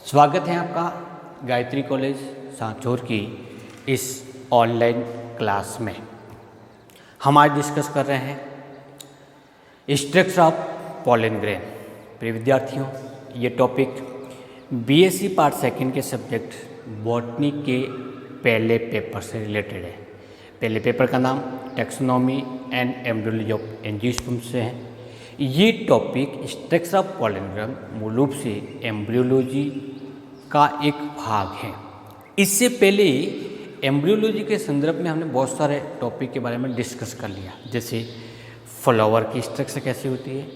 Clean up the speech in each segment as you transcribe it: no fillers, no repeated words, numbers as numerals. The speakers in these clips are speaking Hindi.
स्वागत है आपका गायत्री कॉलेज सांचौर की इस ऑनलाइन क्लास में। हम आज डिस्कस कर रहे हैं स्ट्रक्चर ऑफ पॉलन ग्रेन। प्रिय विद्यार्थियों, ये टॉपिक बीएससी पार्ट सेकंड के सब्जेक्ट बॉटनी के पहले पेपर से रिलेटेड है। पहले पेपर का नाम taxonomy and embryology of angiosperm से है। ये topic structure of pollen grain मूल रूप से एम्ब्रियोलॉजी का एक भाग है। इससे पहले एम्ब्रियोलॉजी के संदर्भ में हमने बहुत सारे टॉपिक के बारे में डिस्कस कर लिया, जैसे फ्लावर की स्ट्रक्चर कैसी होती है,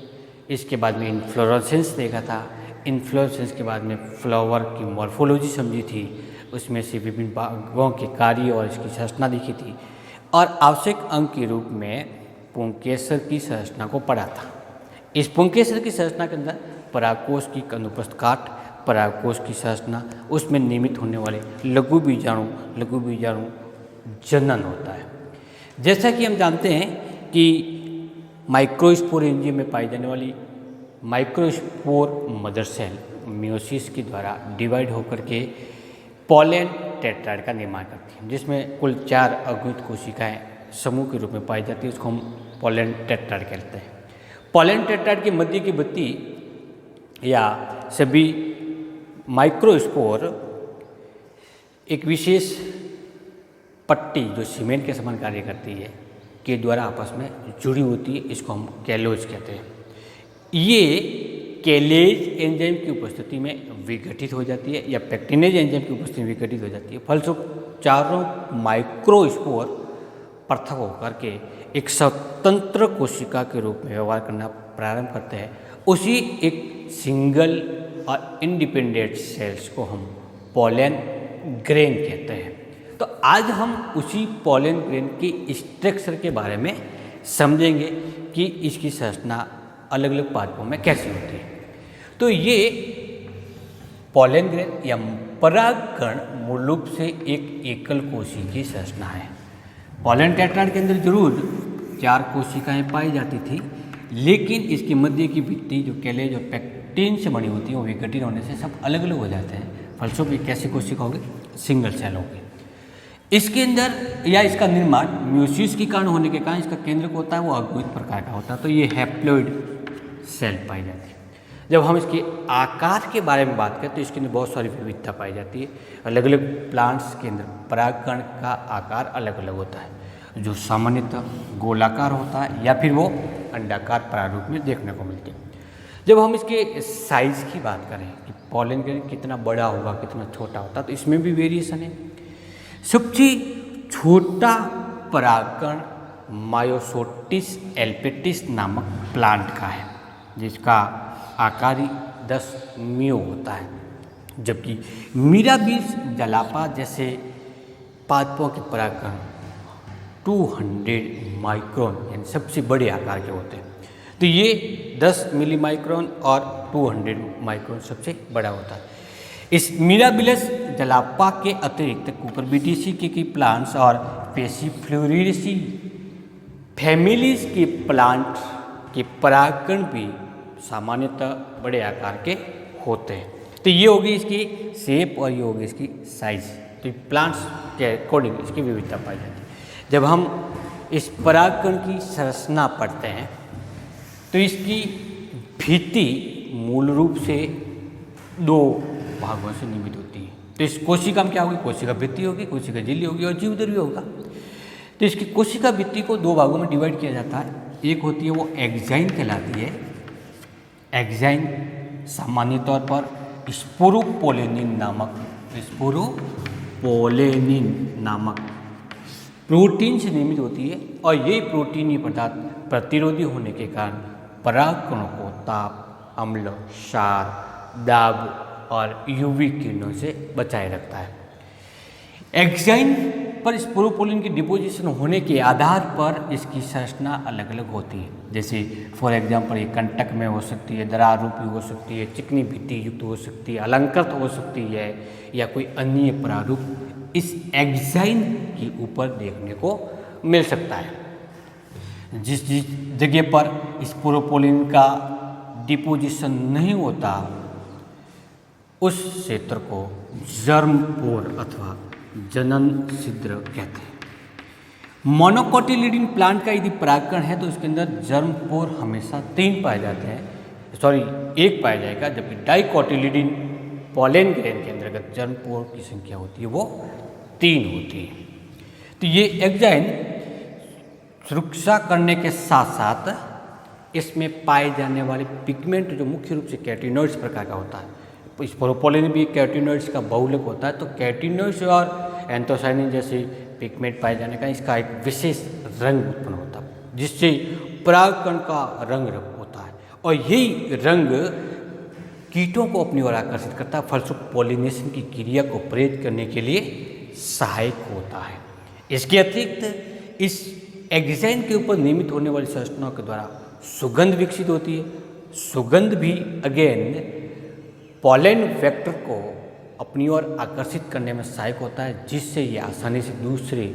इसके बाद में इन्फ्लोरेसेंस देखा था, इन्फ्लोरेसेंस के बाद में फ्लावर की मॉर्फोलॉजी समझी थी, उसमें से विभिन्न भागों के कार्य और इसकी संरचना देखी थी, और आवश्यक अंग के रूप में पुंकेसर की संरचना को पढ़ा था। इस पुंकेसर की संरचना के अंदर परागकोश की अनुप्रस्थ काट, परागकोश की संरचना, उसमें निर्मित होने वाले लघु बीजाणु जनन होता है। जैसा कि हम जानते हैं कि माइक्रोस्पोर एंजियम में पाई जाने वाली माइक्रोस्पोर मदर सेल मियोसिस के द्वारा डिवाइड होकर के पॉलन टेट्राइड का निर्माण करती है, जिसमें कुल 4 अगुणित कोशिकाएं समूह के रूप में पाई जाती है। उसको हम पॉलन टेट्राइड कहते हैं। पॉलन टेट्राइड के मध्य की भित्ति या सभी माइक्रोस्पोर एक विशेष पट्टी जो सीमेंट के समान कार्य करती है के द्वारा आपस में जुड़ी होती है। इसको हम कैलोज कहते हैं। ये कैलेज एंजाइम की उपस्थिति में विघटित हो जाती है या पेक्टिनेज एंजाइम की उपस्थिति में विघटित हो जाती है। फलस्वरूप चारों माइक्रोस्पोर पृथक होकर के एक स्वतंत्र कोशिका के रूप में व्यवहार करना प्रारंभ करते हैं। उसी एक सिंगल और इंडिपेंडेंट सेल्स को हम पॉलन ग्रेन कहते हैं। तो आज हम उसी पॉलन ग्रेन की स्ट्रक्चर के बारे में समझेंगे कि इसकी संरचना अलग अलग पार्टों में कैसी होती है। तो ये पॉलन ग्रेन या परागकण मूल रूप से एक एकल कोशिका की संरचना है। पॉलन टेट्राइड के अंदर जरूर 4 कोशिकाएं पाई जाती थी, लेकिन इसकी मध्य की भित्ति जो कैलेज और पेक्टिन से बनी होती है वो विघटित होने से सब अलग अलग हो जाते हैं। फलस्वरूप ये कैसी कोशिका होगी? सिंगल सेल होगी। इसके अंदर या इसका निर्माण म्यूसिस के कारण होने के कारण इसका केंद्रक होता है वो अगुणित प्रकार का होता है। तो ये हैप्लॉइड सेल पाई जाती है। जब हम इसके आकार के बारे में बात करें तो इसके अंदर बहुत सारी विविधता पाई जाती है। अलग अलग प्लांट्स के अंदर परागकण का आकार अलग अलग होता है, जो सामान्यतः गोलाकार होता है या फिर वो अंडाकार प्रारूप में देखने को मिलती है। जब हम इसके साइज की बात करें कि पॉलन ग्रेन कितना बड़ा होगा, कितना छोटा होता, तो इसमें भी वेरिएशन है। सबसे छोटा परागकण मायोसोटिस एल्पेटिस नामक प्लांट का है, जिसका आकार ही 10 म्यू होता है, जबकि मिराबिल्स जलापा जैसे पादपों के परागकण 200 माइक्रोन यानी सबसे बड़े आकार के होते हैं। तो ये 10 मिली माइक्रोन और 200 माइक्रोन सबसे बड़ा होता है। इस मिराबिलस जलापा के अतिरिक्त कुकुरबिटेसी के प्लांट्स और पेसिफ्लोरेसी फैमिलीज के प्लांट के परागकण भी सामान्यतः बड़े आकार के होते हैं। तो ये होगी इसकी शेप और ये होगी इसकी साइज। तो प्लांट्स के अकॉर्डिंग इसकी विविधता पाई जाती है। जब हम इस परागकण की संरचना पढ़ते हैं तो इसकी भित्ति मूल रूप से 2 भागों से निर्मित होती है। तो इस कोशिका में क्या होगी? कोशिका भित्ति होगी, कोशिका झिल्ली होगी और जीवदर भी होगा। तो इसकी कोशिका भित्ति को 2 भागों में डिवाइड किया जाता है। एक होती है वो एक्साइन कहलाती है। एक्साइन सामान्य तौर पर स्पोरोपोलेनिन नामक प्रोटीन से निर्मित होती है, और यही प्रोटीन पदार्थ प्रतिरोधी होने के कारण परागकणों को ताप, अम्ल, क्षार, दाब और यूवी किरणों से बचाए रखता है। एक्साइन पर स्पोरोपोलिन की डिपोजिशन होने के आधार पर इसकी संरचना अलग अलग होती है। जैसे फॉर एग्जांपल ये कंटक में हो सकती है, दरार रूपी हो सकती है, चिकनी भित्ति युक्त हो सकती है, अलंकृत हो सकती है, या कोई अन्य प्रारूप इस एक्साइन के ऊपर देखने को मिल सकता है। जिस जगह पर स्पोरोपोलिन का डिपोजिशन नहीं होता उस क्षेत्र को जर्म पोर अथवा जनन छिद्र कहते हैं। मोनोकोटिलिडन प्लांट का यदि परागकण है तो उसके अंदर जर्म पोर हमेशा 3 पाए जाते हैं, सॉरी 1 पाया जाएगा, जबकि डाइकोटिलिडन पॉलन ग्रेन के अंतर्गत जर्म पोर की संख्या होती है वो 3 होती है। तो ये एंजाइम सुरक्षा करने के साथ साथ इसमें पाए जाने वाले पिगमेंट जो मुख्य रूप से कैटिनोइड्स प्रकार का होता है, इस प्रोपोलिन भी कैटिनोइड्स का बहुलक होता है, तो कैटिनोइड्स और एंथोसायनिन जैसे पिगमेंट पाए जाने का इसका एक विशेष रंग उत्पन्न होता है जिससे परागकण का रंग होता है, और यही रंग कीटों को अपनी ओर आकर्षित करता है, फलस्वरूप पॉलिनेशन की क्रिया को प्रेरित करने के लिए सहायक होता है। इसके अतिरिक्त इस एग्जाइन के ऊपर निर्मित होने वाली संरचनाओं के द्वारा सुगंध विकसित होती है। सुगंध भी अगेन पॉलन वेक्टर को अपनी ओर आकर्षित करने में सहायक होता है, जिससे ये आसानी से दूसरे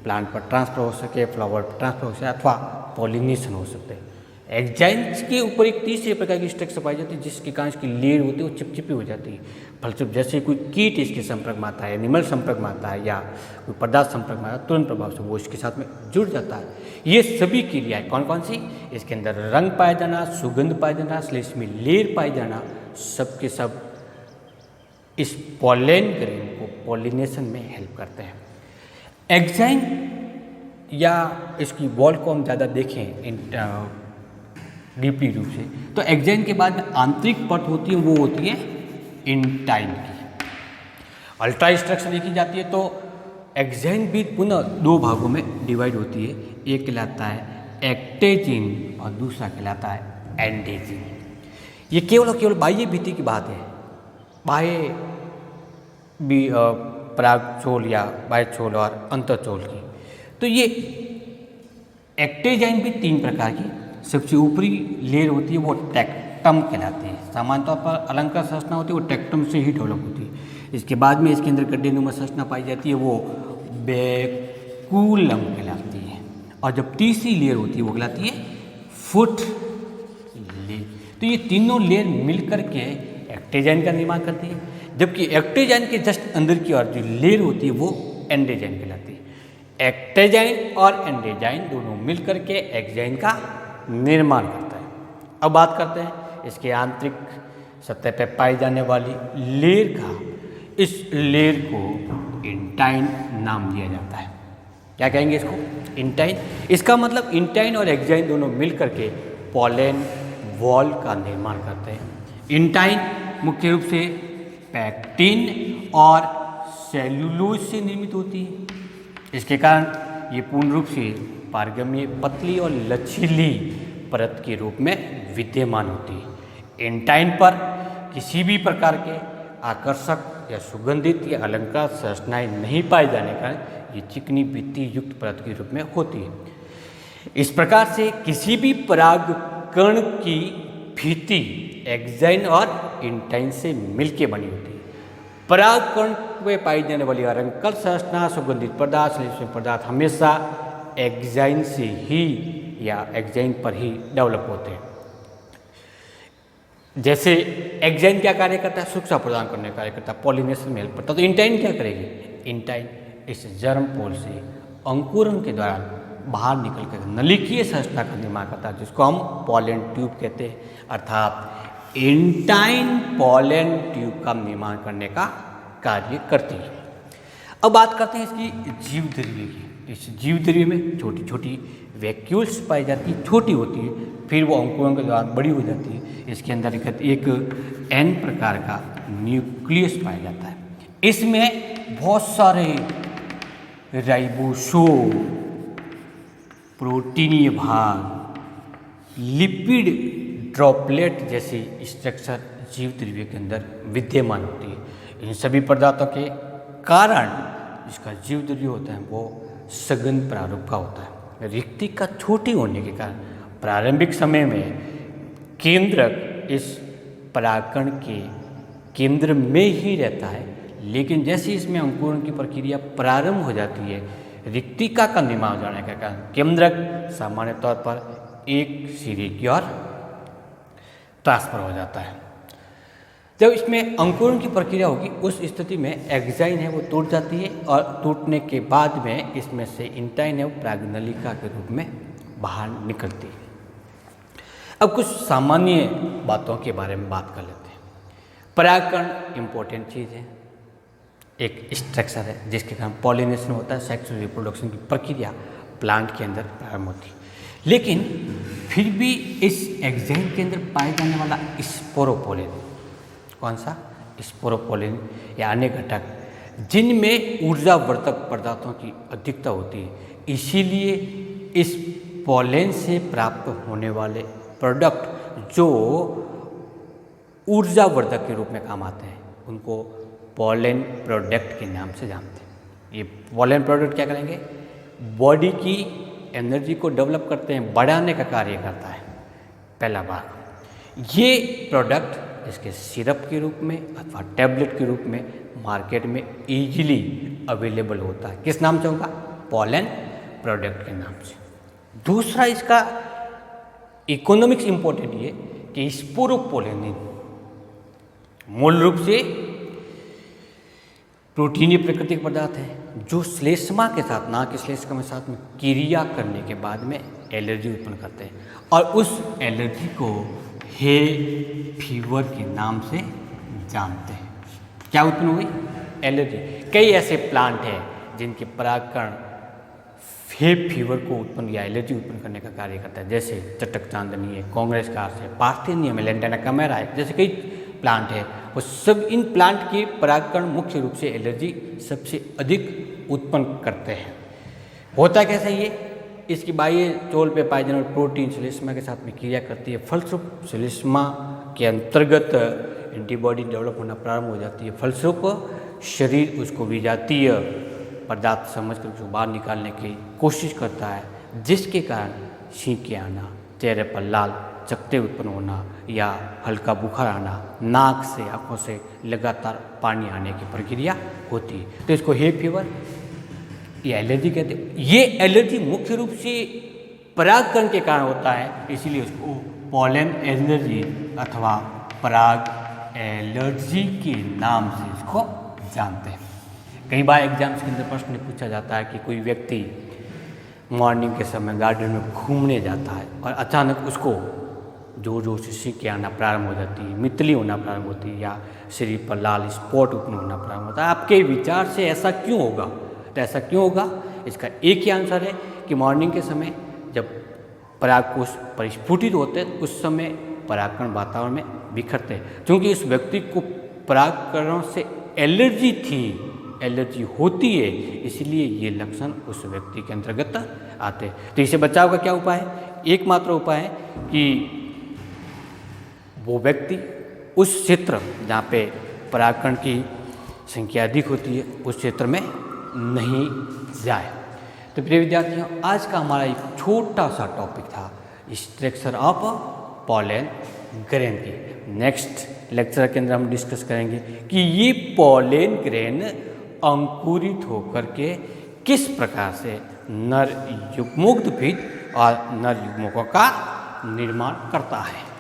प्लांट पर ट्रांसफर हो सके, फ्लावर पर ट्रांसफर हो सके अथवा पॉलिनेशन हो सकते हैं। एग्जाइन्स के ऊपर एक तीसरे प्रकार की स्ट्रक्चर पाई जाती है जिसके कारण इसकी लेयर होती है वो चिपचिपी हो जाती है। फलस्वरूप जैसे कोई कीट इसके संपर्क में आता है, एनिमल संपर्क में आता है या कोई पदार्थ संपर्क में आता है, तुरंत प्रभाव से वो इसके साथ में जुड़ जाता है। ये सभी क्रियाएं कौन कौन सी, इसके अंदर रंग पाया जाना, सुगंध पाया जाना, श्लेष में लेयर पाई जाना, सब के सब इस पॉलन ग्रेन को पॉलिनेशन में हेल्प करते हैं। एग्जाइन या इसकी वॉल को हम ज़्यादा देखें डीपली रूप से, तो एग्जाइन के बाद आंतरिक परत होती है वो होती है इंटाइन की। अल्ट्रा स्ट्रक्चर देखी जाती है तो एग्जाइन भी पुनः 2 भागों में डिवाइड होती है, एक कहलाता है एक्टेजिन और दूसरा कहलाता है एंडेजिन। ये केवल और केवल बाह्य भित्ति की बात है, बाह्य भी परागचोल या बाह्यचोल और अंतःचोल की। तो ये एक्टेजाइन भी 3 प्रकार की, सबसे ऊपरी लेयर होती है वो टेक्टम कहलाती है। सामान्य तौर पर अलंकार संरचना होती है वो टेक्टम से ही डेवलप होती है। इसके बाद में इसके अंदर गड्ढेनुमा संरचना पाई जाती है वो बैकुलम कहलाती है, और जब तीसरी लेयर होती है वो कहलाती है फुट लेयर। तो ये तीनों लेयर मिलकर के एक्टेजाइन का निर्माण करती है, जबकि एक्टेजाइन के जस्ट अंदर की ओर जो लेयर होती है वो एंडेजाइन कहलाती है। एक्टेजाइन और एंडेजाइन दोनों मिलकर के एग्जाइन का निर्माण करता है। अब बात करते हैं इसके आंतरिक सतह पर पाई जाने वाली लेयर का। इस लेयर को इंटाइन नाम दिया जाता है। क्या कहेंगे इसको? इंटाइन। इसका मतलब इंटाइन और एग्जाइन दोनों मिलकर के पॉलन वॉल का निर्माण करते हैं। इंटाइन मुख्य रूप से पैक्टिन और सेल्यूलोज से निर्मित होती है। इसके कारण ये पूर्ण रूप से पारगम्य, पतली और लचीली परत के रूप में विद्यमान होती है। इंटाइन पर किसी भी प्रकार के आकर्षक या सुगंधित या अलंकार संरचनाएं नहीं पाए जाने का ये चिकनी भित्ति युक्त परत के रूप में होती है। इस प्रकार से किसी भी परागकण की भित्ति एग्जाइन और इंटाइन से मिलके बनी होती है। परागकण में पाई जाने वाली अलंकार संरचना, सुगंधित पदार्थ, श्लेष्म पदार्थ हमेशा एग्जाइन से ही या एग्जाइन पर ही डेवलप होते हैं। जैसे एग्जाइन क्या कार्य करता है? सुरक्षा प्रदान करने का कार्य करता है, पॉलिनेशन में हेल्प करता है। तो इंटाइन क्या करेगी? इंटाइन इस जर्म पोल से अंकुरन के दौरान बाहर निकल कर नलिकीय संरचना का निर्माण करता है, जिसको हम पॉलन ट्यूब कहते हैं। अर्थात इंटाइन पॉलन ट्यूब का निर्माण करने का कार्य करती है। अब बात करते हैं इसकी जीव द्रव्य की। इस जीव द्रव्य में छोटी छोटी वैक्यूल्स पाई जाती है, छोटी होती है, फिर वो अंकुरन के दौरान बड़ी हो जाती है। इसके अंदर एक एन प्रकार का न्यूक्लियस पाया जाता है। इसमें बहुत सारे राइबोसोम, प्रोटीनीय भाग, लिपिड ड्रॉपलेट जैसी स्ट्रक्चर जीव द्रव्य के अंदर विद्यमान होती है। इन सभी पदार्थों के कारण जिसका जीव द्रव्य होता है वो सघन प्रारूप का होता है। रिक्तिका छोटी होने के कारण प्रारंभिक समय में केंद्रक इस परागकण के केंद्र में ही रहता है, लेकिन जैसे इसमें अंकुरन की प्रक्रिया प्रारंभ हो जाती है, रिक्तिका का निर्माण हो जाने के कारण केंद्रक सामान्य तौर पर एक सिरे की ओर ट्रांसफर हो जाता है। जब इसमें अंकुरण की प्रक्रिया होगी उस स्थिति में एक्साइन है वो टूट जाती है और टूटने के बाद में इसमें से इंटाइन है वो परागनलिका के रूप में बाहर निकलती है। अब कुछ सामान्य बातों के बारे में बात कर लेते हैं। परागकण इम्पोर्टेंट चीज़ है, एक स्ट्रक्चर है जिसके कारण पॉलिनेशन होता है, सेक्सुअल रिप्रोडक्शन की प्रक्रिया प्लांट के अंदर प्रारंभ होती है। लेकिन फिर भी इस एक्साइन के अंदर पाए जाने वाला स्पोरोपोलिन, कौन सा? स्पोरोपोलिन या अन्य घटक जिनमें ऊर्जावर्धक पदार्थों की अधिकता होती है, इसीलिए इस पॉलन से प्राप्त होने वाले प्रोडक्ट जो ऊर्जावर्धक के रूप में काम आते हैं उनको पॉलन प्रोडक्ट के नाम से जानते हैं। ये पॉलन प्रोडक्ट क्या करेंगे? बॉडी की एनर्जी को डेवलप करते हैं, बढ़ाने का कार्य करता है। पहला भाग, ये प्रोडक्ट इसके सिरप के रूप में अथवा टैबलेट के रूप में मार्केट में इजीली अवेलेबल होता है। किस नाम से होगा? पॉलन प्रोडक्ट के नाम से। दूसरा इसका इकोनॉमिक्स इंपॉर्टेंट ये कि स्पोरोपोलिन मूल रूप से प्रोटीनीय प्रकृति के पदार्थ है जो श्लेष्मा के साथ, ना कि श्लेष्मा के साथ में क्रिया करने के बाद में एलर्जी उत्पन्न करते हैं और उस एलर्जी को हे फीवर के नाम से जानते हैं। क्या उत्पन्न हुई? एलर्जी। कई ऐसे प्लांट हैं जिनके परागकण हे फीवर को उत्पन्न या एलर्जी उत्पन्न करने का कार्य करता है, जैसे चटक चांदनी है, कांग्रेस कार्स है, पार्थेनियम है, लैंटाना कैमेरा है, जैसे कई प्लांट है। वो सब इन प्लांट के परागकण मुख्य रूप से एलर्जी सबसे अधिक उत्पन्न करते हैं। होता कैसे ये? इसकी बाह्य तौल पे पाए जाने वाले प्रोटीन श्लेष्मा के साथ में क्रिया करती है, फलस्वरूप श्लेष्मा के अंतर्गत एंटीबॉडी डेवलप होना प्रारंभ हो जाती है। फलस्वरूप शरीर उसको विजातीय पदार्थ समझकर उसको बाहर निकालने की कोशिश करता है, जिसके कारण छींके आना, चेहरे पर लाल चकत्ते उत्पन्न होना या हल्का बुखार आना, नाक से आंखों से लगातार पानी आने की प्रक्रिया होती है। तो इसको हे फीवर या एलर्जी कहते हैं। ये एलर्जी मुख्य रूप से परागकण के कारण होता है, इसीलिए उसको पॉलन एलर्जी अथवा पराग एलर्जी के नाम से इसको जानते हैं। कई बार एग्जाम्स के अंदर प्रश्न पूछा जाता है कि कोई व्यक्ति मॉर्निंग के समय गार्डन में घूमने जाता है और अचानक उसको जोर जोर से छींके आना प्रारंभ हो जाती है, मितली होना प्रारंभ होती है या शरीर पर लाल स्पॉट उत्पन्न होना प्रारंभ होता है। आपके विचार से ऐसा क्यों होगा? तो ऐसा क्यों होगा? इसका एक ही आंसर है कि मॉर्निंग के समय जब परागकोश परिस्फुटित होते हैं उस समय परागकण वातावरण में बिखरते हैं। क्योंकि इस व्यक्ति को परागकणों से एलर्जी थी, एलर्जी होती है, इसलिए ये लक्षण उस व्यक्ति के अंतर्गत आते हैं। तो इसे बचाव का क्या उपाय है? एकमात्र उपाय है कि वो व्यक्ति उस क्षेत्र जहाँ पे परागकण की संख्या अधिक होती है उस क्षेत्र में नहीं जाए। तो प्रिय विद्यार्थियों, आज का हमारा एक छोटा सा टॉपिक था स्ट्रक्चर ऑफ पॉलन ग्रेन की। नेक्स्ट लेक्चर के अंदर हम डिस्कस करेंगे कि ये पॉलन ग्रेन अंकुरित होकर के किस प्रकार से नर युग्मोद्भिद और नर युग्मकों का निर्माण करता है।